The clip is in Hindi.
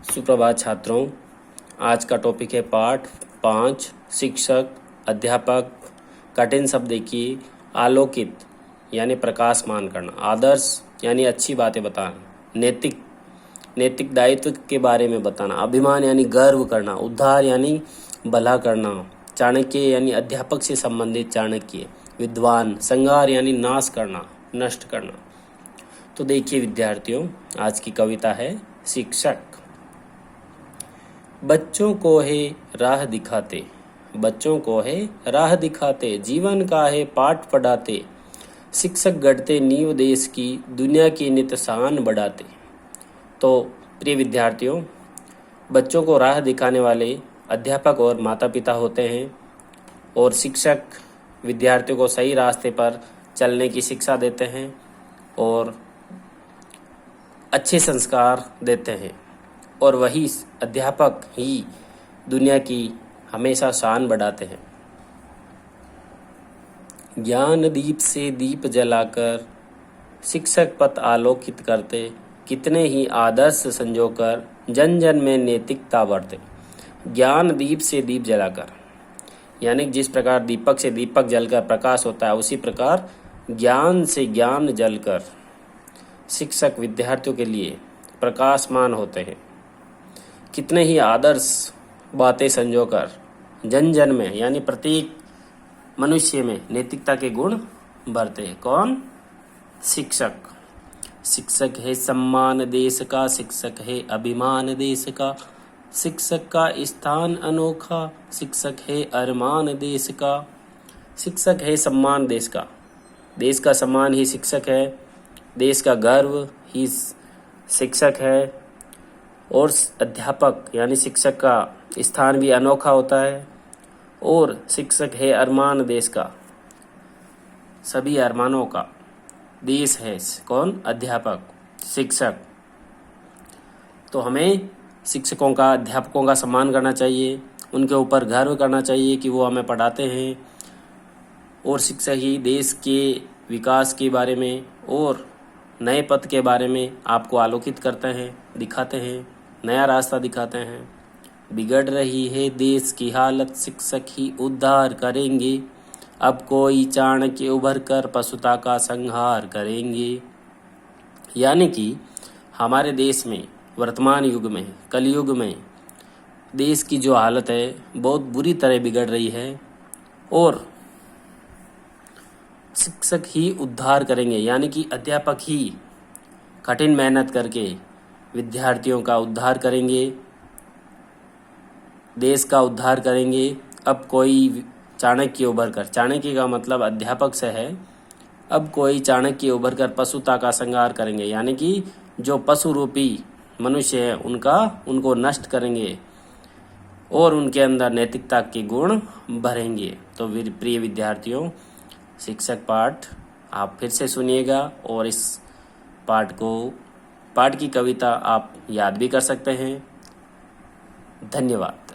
सुप्रभात छात्रों। आज का टॉपिक है पाठ 5 शिक्षक अध्यापक। कठिन शब्द देखिए। आलोकित यानी प्रकाशमान करना, आदर्श यानी अच्छी बातें बताना, नैतिक नैतिक दायित्व के बारे में बताना, अभिमान यानी गर्व करना, उद्धार यानी भला करना, चाणक्य यानी अध्यापक से संबंधित चाणक्य, विद्वान, संहार यानी नाश करना, नष्ट करना। तो देखिए विद्यार्थियों, आज की कविता है शिक्षक। बच्चों को है राह दिखाते, बच्चों को है राह दिखाते, जीवन का है पाठ पढ़ाते, शिक्षक गढ़ते नींव देश की, दुनिया की नित शान बढ़ाते। तो प्रिय विद्यार्थियों, बच्चों को राह दिखाने वाले अध्यापक और माता पिता होते हैं और शिक्षक विद्यार्थियों को सही रास्ते पर चलने की शिक्षा देते हैं और अच्छे संस्कार देते हैं, और वही अध्यापक ही दुनिया की हमेशा शान बढ़ाते हैं। ज्ञान दीप से दीप जलाकर शिक्षक पथ आलोकित करते, कितने ही आदर्श संजोकर जन जन में नैतिकता बढ़ते। ज्ञान दीप से दीप जलाकर यानी जिस प्रकार दीपक से दीपक जलकर प्रकाश होता है, उसी प्रकार ज्ञान से ज्ञान जलकर शिक्षक विद्यार्थियों के लिए प्रकाशमान होते हैं। कितने ही आदर्श बातें संजोकर जन जन में यानी प्रत्येक मनुष्य में नैतिकता के गुण भरते हैं। कौन? शिक्षक। शिक्षक है सम्मान देश का, शिक्षक है अभिमान देश का, शिक्षक का स्थान अनोखा, शिक्षक है अरमान देश का। शिक्षक है सम्मान देश का, देश का सम्मान ही शिक्षक है, देश का गर्व ही शिक्षक है, और अध्यापक यानी शिक्षक का स्थान भी अनोखा होता है, और शिक्षक है अरमान देश का, सभी अरमानों का देश है। कौन? अध्यापक, शिक्षक। तो हमें शिक्षकों का, अध्यापकों का सम्मान करना चाहिए, उनके ऊपर गर्व करना चाहिए कि वो हमें पढ़ाते हैं, और शिक्षक ही देश के विकास के बारे में और नए पथ के बारे में आपको आलोकित करते हैं, दिखाते हैं, नया रास्ता दिखाते हैं। बिगड़ रही है देश की हालत, शिक्षक ही उद्धार करेंगे, अब कोई चाणक्य उभर कर पशुता का संहार करेंगे। यानी कि हमारे देश में वर्तमान युग में, कलयुग में देश की जो हालत है बहुत बुरी तरह बिगड़ रही है, और शिक्षक ही उद्धार करेंगे। यानी कि अध्यापक ही कठिन मेहनत करके विद्यार्थियों का उद्धार करेंगे, देश का उद्धार करेंगे। अब कोई चाणक्य उभर कर, चाणक्य का मतलब अध्यापक से है, अब कोई चाणक्य उभर कर पशुता का संहार करेंगे। यानी कि जो पशु रूपी मनुष्य है उनको नष्ट करेंगे और उनके अंदर नैतिकता के गुण भरेंगे। तो प्रिय विद्यार्थियों, शिक्षक पाठ आप फिर से सुनिएगा, और इस पाठ की कविता आप याद भी कर सकते हैं। धन्यवाद।